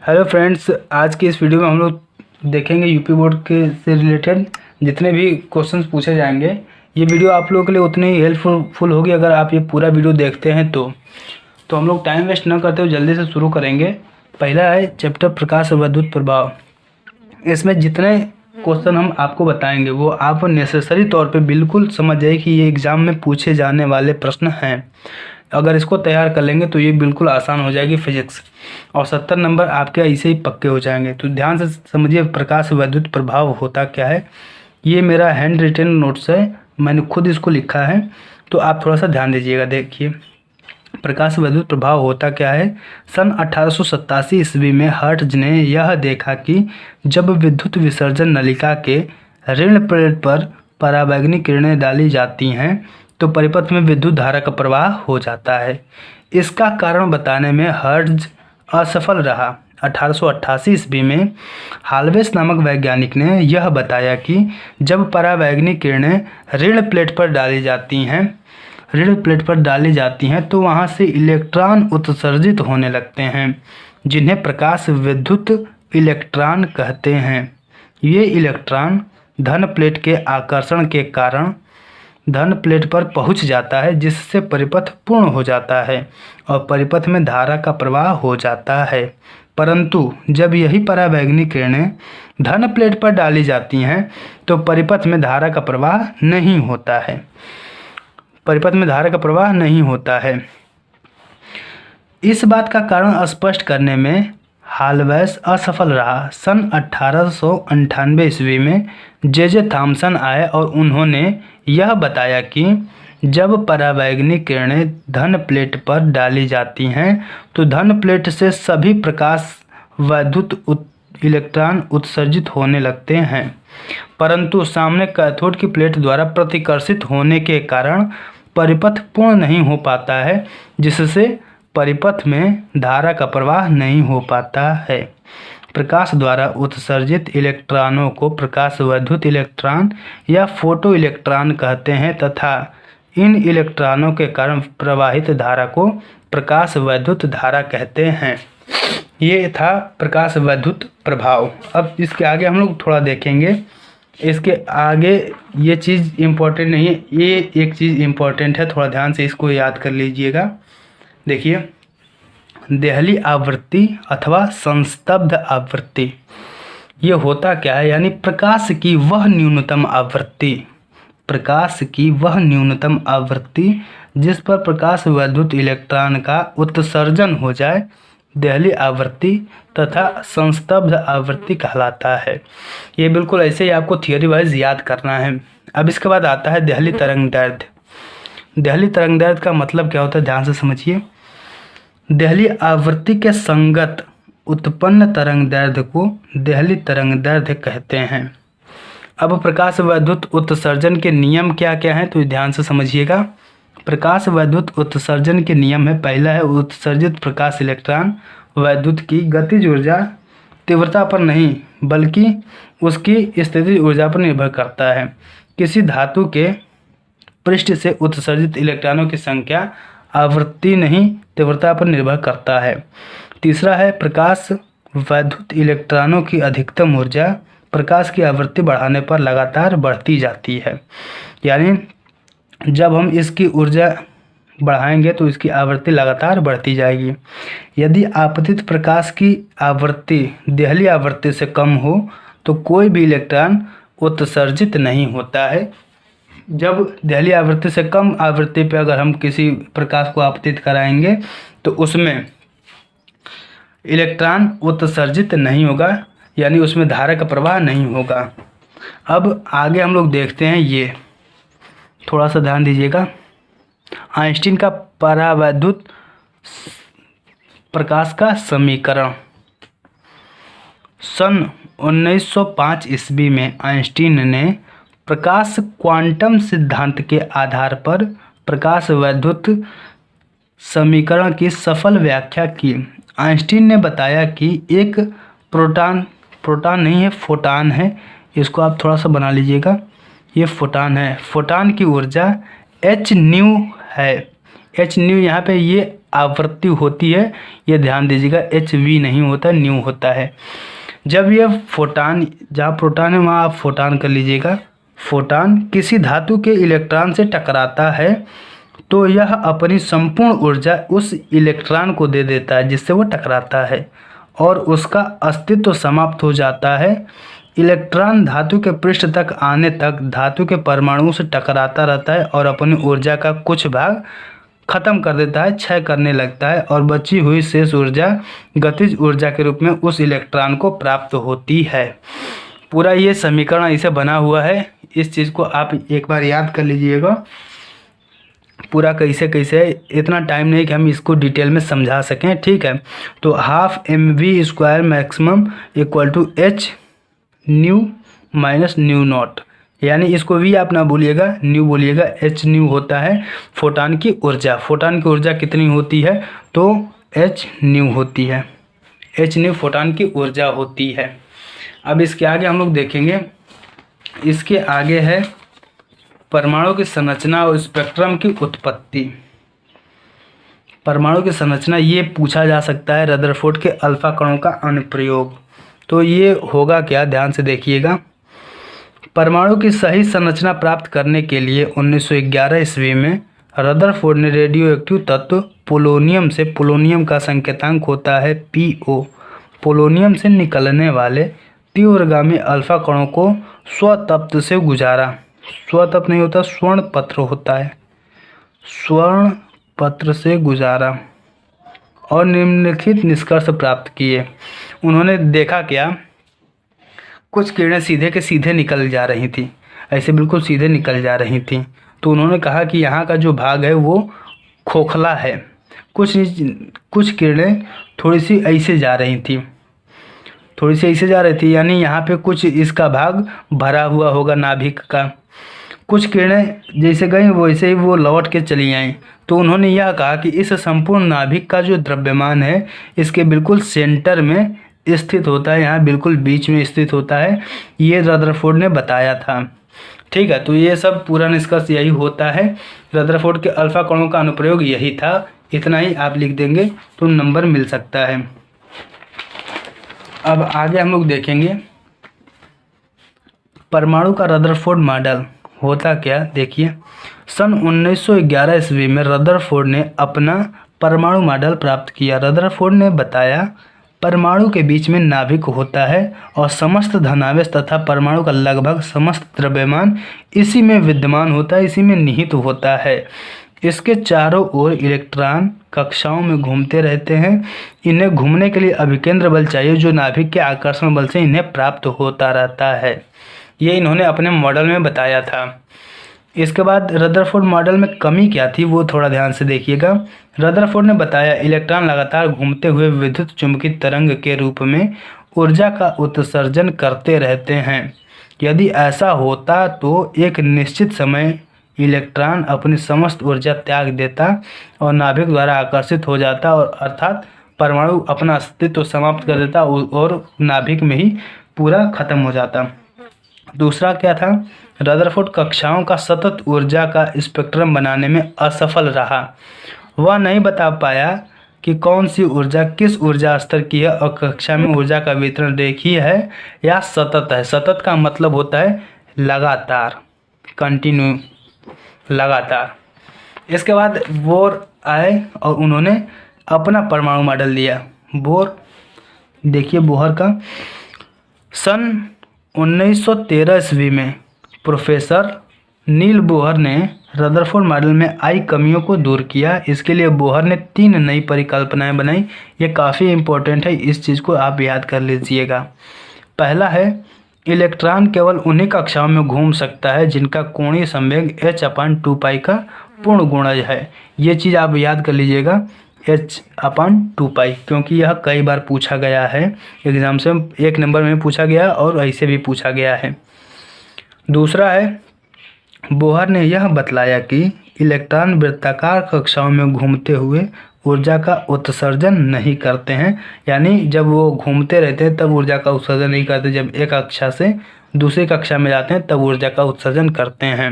Hello friends, आज की इस वीडियो में हम लोग देखेंगे यूपी बोर्ड के से रिलेटेड जितने भी क्वेश्चंस पूछे जाएंगे। ये वीडियो आप लोगों के लिए उतनी ही हेल्पफुल होगी अगर आप ये पूरा वीडियो देखते हैं तो हम लोग टाइम वेस्ट न करते हुए जल्दी से शुरू करेंगे। पहला है चैप्टर प्रकाश और विद्युत प्रभाव। इसमें जितने क्वेश्चन हम आपको बताएंगे वो आप नेसेसरी तौर पे बिल्कुल समझ जाइए कि ये एग्ज़ाम में पूछे जाने वाले प्रश्न हैं। अगर इसको तैयार कर लेंगे तो ये बिल्कुल आसान हो जाएगी फिजिक्स, और 70 नंबर आपके ऐसे ही पक्के हो जाएंगे। तो ध्यान से समझिए प्रकाश विद्युत प्रभाव होता क्या है। ये मेरा हैंड रिटन नोट्स है, मैंने खुद इसको लिखा है, तो आप थोड़ा सा ध्यान दीजिएगा। देखिए प्रकाश विद्युत प्रभाव होता क्या है। सन 1887 ईस्वी में हर्ट्ज ने यह देखा कि जब विद्युत विसर्जन नलिका के ऋण प्लेट पर पराबैंगनी किरणें डाली जाती हैं तो परिपथ में विद्युत धारा का प्रवाह हो जाता है। इसका कारण बताने में हर्ट्ज असफल रहा। 1888 ईस्वी में हाल्वेस नामक वैज्ञानिक ने यह बताया कि जब पराबैंगनी किरणें ऋण प्लेट पर डाली जाती हैं तो वहां से इलेक्ट्रॉन उत्सर्जित होने लगते हैं, जिन्हें प्रकाश विद्युत इलेक्ट्रॉन कहते हैं। ये इलेक्ट्रॉन धन प्लेट के आकर्षण के कारण धन प्लेट पर पहुंच जाता है, जिससे परिपथ पूर्ण हो जाता है और परिपथ में धारा का प्रवाह हो जाता है। परंतु जब यही पराबैंगनी किरणें धन प्लेट पर डाली जाती हैं तो परिपथ में धारा का प्रवाह नहीं होता है। इस बात का कारण स्पष्ट करने में हाल्वेस असफल रहा। सन 1898 ईस्वी में जे थॉमसन आए और उन्होंने यह बताया कि जब पराबैंगनी किरणें धन प्लेट पर डाली जाती हैं तो धन प्लेट से सभी प्रकाश विद्युत इलेक्ट्रॉन उत्सर्जित होने लगते हैं, परंतु सामने कैथोड की प्लेट द्वारा प्रतिकर्षित होने के कारण परिपथ पूर्ण नहीं हो पाता है, जिससे परिपथ में धारा का प्रवाह नहीं हो पाता है। प्रकाश द्वारा उत्सर्जित इलेक्ट्रॉनों को प्रकाश विद्युत इलेक्ट्रॉन या फोटो इलेक्ट्रॉन कहते हैं तथा इन इलेक्ट्रॉनों के कारण प्रवाहित धारा को प्रकाश विद्युत धारा कहते हैं। ये था प्रकाश विद्युत प्रभाव। अब इसके आगे हम लोग थोड़ा देखेंगे। इसके आगे ये चीज़ इम्पोर्टेंट नहीं है, ये एक चीज़ इम्पोर्टेंट है, थोड़ा ध्यान से इसको याद कर लीजिएगा। देखिए देहली आवृत्ति अथवा संस्तब्ध आवृत्ति, ये होता क्या है, यानी प्रकाश की वह न्यूनतम आवृत्ति जिस पर प्रकाश विद्युत इलेक्ट्रॉन का उत्सर्जन हो जाए देहली आवृत्ति तथा संस्तब्ध आवृत्ति कहलाता है। ये बिल्कुल ऐसे ही आपको थियोरी वाइज याद करना है। अब इसके बाद आता है देहली तरंग दैर्ध्य। देहली तरंग दैर्ध्य का मतलब क्या होता है, ध्यान से समझिए। देहली आवृत्ति के संगत उत्पन्न तरंग दैर्ध्य को देहली तरंग दैर्ध्य कहते हैं। अब प्रकाश विद्युत उत्सर्जन के नियम क्या क्या हैं तो ध्यान से समझिएगा। प्रकाश विद्युत उत्सर्जन के नियम है, पहला है उत्सर्जित प्रकाश इलेक्ट्रॉन विद्युत की गतिज ऊर्जा तीव्रता पर नहीं बल्कि उसकी स्थितिज ऊर्जा पर निर्भर करता है। किसी धातु के पृष्ठ से उत्सर्जित इलेक्ट्रॉनों की संख्या आवृत्ति नहीं तीव्रता पर निर्भर करता है। तीसरा है प्रकाश विद्युत इलेक्ट्रॉनों की अधिकतम ऊर्जा प्रकाश की आवृत्ति बढ़ाने पर लगातार बढ़ती जाती है, यानी जब हम इसकी ऊर्जा बढ़ाएंगे तो इसकी आवृत्ति लगातार बढ़ती जाएगी। यदि आपतित प्रकाश की आवृत्ति देहली आवृत्ति से कम हो तो कोई भी इलेक्ट्रॉन उत्सर्जित नहीं होता है। जब देहली आवृत्ति से कम आवृत्ति पर अगर हम किसी प्रकाश को आपतित कराएंगे तो उसमें इलेक्ट्रॉन उत्सर्जित नहीं होगा, यानी उसमें धारा का प्रवाह नहीं होगा। अब आगे हम लोग देखते हैं, ये थोड़ा सा ध्यान दीजिएगा। आइंस्टीन का परावैद्युत प्रकाश का समीकरण। सन 1905 ईस्वी में आइंस्टीन ने प्रकाश क्वांटम सिद्धांत के आधार पर प्रकाश वैद्युत समीकरण की सफल व्याख्या की। आइंस्टीन ने बताया कि एक प्रोटॉन नहीं है, फोटॉन है, इसको आप थोड़ा सा बना लीजिएगा, ये फोटॉन है। फोटॉन की ऊर्जा h न्यू है। h न्यू यहाँ पे ये आवृत्ति होती है, ये ध्यान दीजिएगा, hv नहीं होता, न्यू होता है। जब ये फोटान, जहाँ प्रोटॉन है वहाँ आप फोटान कर लीजिएगा, फोटान किसी धातु के इलेक्ट्रॉन से टकराता है तो यह अपनी संपूर्ण ऊर्जा उस इलेक्ट्रॉन को दे देता है जिससे वो टकराता है और उसका अस्तित्व समाप्त हो जाता है। इलेक्ट्रॉन धातु के पृष्ठ तक आने तक धातु के परमाणुओं से टकराता रहता है और अपनी ऊर्जा का कुछ भाग खत्म कर देता है, क्षय करने लगता है और बची हुई शेष ऊर्जा गतिज ऊर्जा के रूप में उस इलेक्ट्रॉन को प्राप्त होती है। पूरा ये समीकरण ऐसे बना हुआ है, इस चीज़ को आप एक बार याद कर लीजिएगा पूरा कैसे कैसे है। इतना टाइम नहीं कि हम इसको डिटेल में समझा सकें, ठीक है। तो half mv² maximum equal to h nu minus nu naught, यानी इसको v आप ना बोलिएगा, न्यू बोलिएगा, h न्यू होता है फोटान की ऊर्जा। फोटान की ऊर्जा कितनी होती है तो h न्यू होती है, h न्यू फोटान की ऊर्जा होती है। अब इसके आगे हम लोग देखेंगे, इसके आगे है परमाणु की संरचना और स्पेक्ट्रम की उत्पत्ति। परमाणु की संरचना ये पूछा जा सकता है, रदरफोर्ड के अल्फा कणों का अनुप्रयोग। तो ये होगा क्या, ध्यान से देखिएगा। परमाणु की सही संरचना प्राप्त करने के लिए 1911 ईस्वी में रदरफोर्ड ने रेडियो एक्टिव तत्व पोलोनियम से, पोलोनियम का संकेतांक होता है PO, पोलोनियम से निकलने वाले तीव्रगामी अल्फा कणों को स्वतप्त से गुजारा। स्वतप्त नहीं होता, स्वर्ण पत्र होता है, स्वर्ण पत्र से गुजारा और निम्नलिखित निष्कर्ष प्राप्त किए। उन्होंने देखा क्या, कुछ किरणें सीधे के सीधे निकल जा रही थी, ऐसे बिल्कुल सीधे निकल जा रही थी। तो उन्होंने कहा कि यहाँ का जो भाग है वो खोखला है, कुछ किरणें थोड़ी सी ऐसे जा रही थी, थोड़ी सी ऐसे जा रही थी, यानी यहाँ पे कुछ इसका भाग भरा हुआ होगा नाभिक का। कुछ किरणें जैसे गई वैसे ही वो लौट के चली आईं। तो उन्होंने यह कहा कि इस संपूर्ण नाभिक का जो द्रव्यमान है इसके बिल्कुल सेंटर में स्थित होता है, यहाँ बिल्कुल बीच में स्थित होता है, ये रदरफोर्ड ने बताया था, ठीक है। तो ये सब पूरा निष्कर्ष यही होता है, रदरफोर्ड के अल्फा कणों का अनुप्रयोग यही था। इतना ही आप लिख देंगे तो नंबर मिल सकता है। अब आगे हम लोग देखेंगे परमाणु का रदरफोर्ड मॉडल होता क्या। देखिए, सन 1911 ईस्वी में रदरफोर्ड ने अपना परमाणु मॉडल प्राप्त किया। रदरफोर्ड ने बताया परमाणु के बीच में नाभिक होता है और समस्त धनावेश तथा परमाणु का लगभग समस्त द्रव्यमान इसी में विद्यमान होता है, इसी में निहित होता है। इसके चारों ओर इलेक्ट्रॉन कक्षाओं में घूमते रहते हैं। इन्हें घूमने के लिए अभिकेंद्र बल चाहिए जो नाभिक के आकर्षण बल से इन्हें प्राप्त होता रहता है। ये इन्होंने अपने मॉडल में बताया था। इसके बाद रदरफोर्ड मॉडल में कमी क्या थी वो थोड़ा ध्यान से देखिएगा। रदरफोर्ड ने बताया इलेक्ट्रॉन लगातार घूमते हुए विद्युत चुंबकीय तरंग के रूप में ऊर्जा का उत्सर्जन करते रहते हैं। यदि ऐसा होता तो एक निश्चित समय इलेक्ट्रॉन अपनी समस्त ऊर्जा त्याग देता और नाभिक द्वारा आकर्षित हो जाता और अर्थात परमाणु अपना अस्तित्व समाप्त कर देता और नाभिक में ही पूरा खत्म हो जाता। दूसरा क्या था, रदरफोर्ड कक्षाओं का सतत ऊर्जा का स्पेक्ट्रम बनाने में असफल रहा। वह नहीं बता पाया कि कौन सी ऊर्जा किस ऊर्जा स्तर की है और कक्षा में ऊर्जा का वितरण रेखीय है या सतत है। सतत का मतलब होता है लगातार, कंटिन्यू, लगातार। इसके बाद बोर आए और उन्होंने अपना परमाणु मॉडल दिया। बोर, देखिए बोहर का सन 1913 ईस्वी में प्रोफेसर नील बोहर ने रदरफोर्ड मॉडल में आई कमियों को दूर किया। इसके लिए बोहर ने 3 नई परिकल्पनाएं बनाई। ये काफ़ी इम्पोर्टेंट है, इस चीज़ को आप याद कर लीजिएगा। पहला है इलेक्ट्रॉन केवल उन्हीं कक्षाओं में घूम सकता है जिनका कोणीय संवेग h/2π का पूर्ण गुणज है। ये चीज़ आप याद कर लीजिएगा, h/2π, क्योंकि यह कई बार पूछा गया है एग्जाम से, 1 नंबर में पूछा गया और ऐसे भी पूछा गया है। दूसरा है बोहर ने यह बतलाया कि इलेक्ट्रॉन वृत्ताकार कक्षाओं में घूमते हुए ऊर्जा का उत्सर्जन नहीं करते हैं, यानी जब वो घूमते रहते हैं तब ऊर्जा का उत्सर्जन नहीं करते, जब एक कक्षा से दूसरी कक्षा में जाते हैं तब ऊर्जा का उत्सर्जन करते हैं।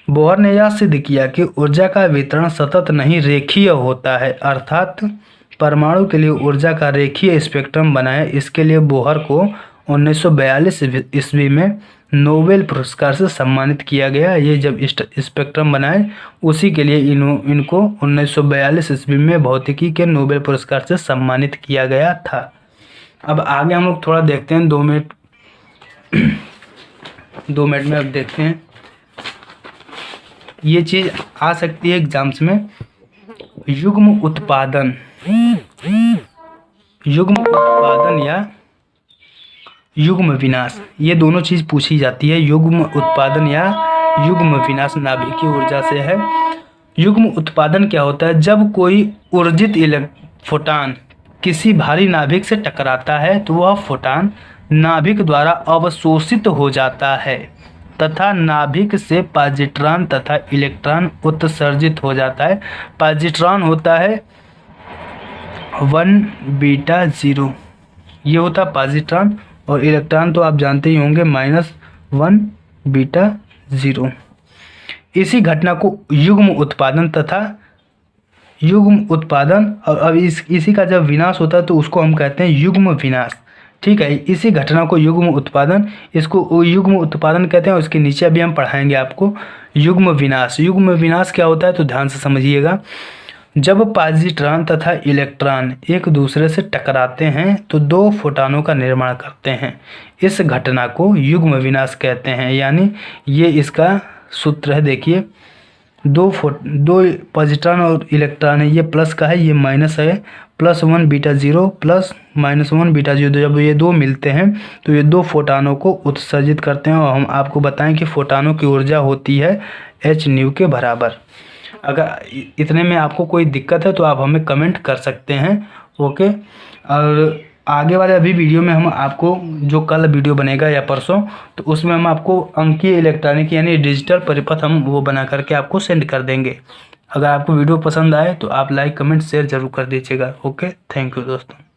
बोहर ने यह सिद्ध किया कि ऊर्जा का वितरण सतत नहीं रेखीय होता है, अर्थात परमाणु के लिए ऊर्जा का रेखीय स्पेक्ट्रम बनाए। इसके लिए बोहर को 1942 ईस्वी में नोबेल पुरस्कार से सम्मानित किया गया। ये जब स्पेक्ट्रम बनाए उसी के लिए इनको 1942 ईस्वी में भौतिकी के नोबेल पुरस्कार से सम्मानित किया गया था। अब आगे हम लोग थोड़ा देखते हैं, 2 मिनट में अब देखते हैं। ये चीज़ आ सकती है एग्जाम्स में, युग्म उत्पादन या युग्म विनाश, ये दोनों चीज़ पूछी जाती है। युग्म उत्पादन या युग्म विनाश नाभिकीय ऊर्जा से है। युग्म उत्पादन क्या होता है? जब कोई ऊर्जित फोटान किसी भारी नाभिक से टकराता है तो वह फोटान नाभिक द्वारा अवशोषित हो जाता है तथा नाभिक से पॉजिट्रॉन तथा इलेक्ट्रॉन उत्सर्जित हो जाता है। पॉजिट्रॉन होता है 1 बीटा 0, ये होता है पॉजिट्रॉन, और इलेक्ट्रॉन तो आप जानते ही होंगे -1 बीटा 0। इसी घटना को युग्म उत्पादन और अब इसी का जब विनाश होता है तो उसको हम कहते हैं युग्म विनाश। ठीक है, इसी घटना को युग्म उत्पादन, इसको युग्म उत्पादन कहते हैं। और इसके नीचे अभी हम पढ़ाएंगे आपको युग्म विनाश। युग्म विनाश क्या होता है तो ध्यान से समझिएगा। जब पॉजिट्रॉन तथा इलेक्ट्रॉन एक दूसरे से टकराते हैं तो 2 फोटॉनों का निर्माण करते हैं। इस घटना को युग्म विनाश कहते हैं। यानी ये इसका सूत्र है, देखिए 2 पॉजिट्रॉन और इलेक्ट्रॉन है, ये प्लस का है, ये माइनस है। +1 बीटा 0 प्लस -1 बीटा 0, जब ये 2 मिलते हैं तो ये 2 फोटॉनों को उत्सर्जित करते हैं। और हम आपको बताएं कि फोटॉनों की ऊर्जा होती है hν के बराबर। अगर इतने में आपको कोई दिक्कत है तो आप हमें कमेंट कर सकते हैं। ओके, और आगे वाले अभी वीडियो में हम आपको, जो कल वीडियो बनेगा या परसों, तो उसमें हम आपको अंकीय इलेक्ट्रॉनिक यानी डिजिटल परिपथ हम वो बना करके आपको सेंड कर देंगे। अगर आपको वीडियो पसंद आए तो आप लाइक कमेंट शेयर जरूर कर दीजिएगा। ओके, थैंक यू दोस्तों।